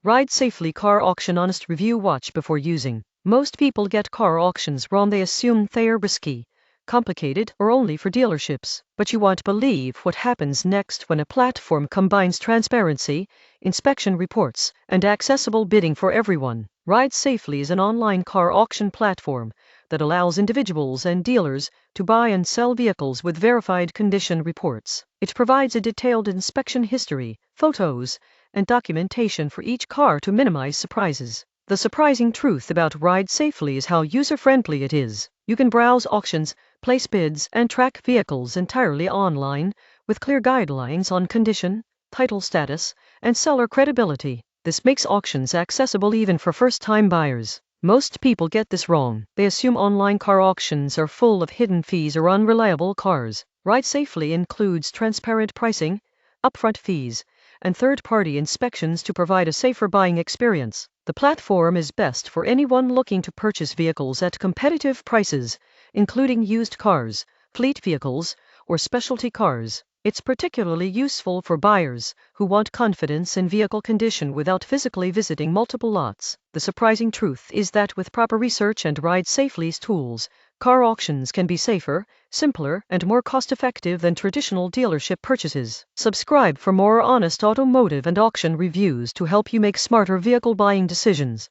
Ride Safely Car Auction Honest Review. Watch before using. Most people get car auctions wrong. They assume they are risky, complicated, or only for dealerships. But you won't believe what happens next when a platform combines transparency, inspection reports, and accessible bidding for everyone. Ride Safely is an online car auction platform that allows individuals and dealers to buy and sell vehicles with verified condition reports. It provides a detailed inspection history, photos, and documentation for each car to minimize surprises. The surprising truth about Ride Safely is how user-friendly it is. You can browse auctions, place bids, and track vehicles entirely online, with clear guidelines on condition, title status, and seller credibility. This makes auctions accessible even for first-time buyers. Most people get this wrong. They assume online car auctions are full of hidden fees or unreliable cars. Ride Safely includes transparent pricing, upfront fees, and third-party inspections to provide a safer buying experience. The platform is best for anyone looking to purchase vehicles at competitive prices, including used cars, fleet vehicles, or specialty cars. It's particularly useful for buyers who want confidence in vehicle condition without physically visiting multiple lots. The surprising truth is that with proper research and Ride Safely's tools, car auctions can be safer, simpler, and more cost-effective than traditional dealership purchases. Subscribe for more honest automotive and auction reviews to help you make smarter vehicle buying decisions.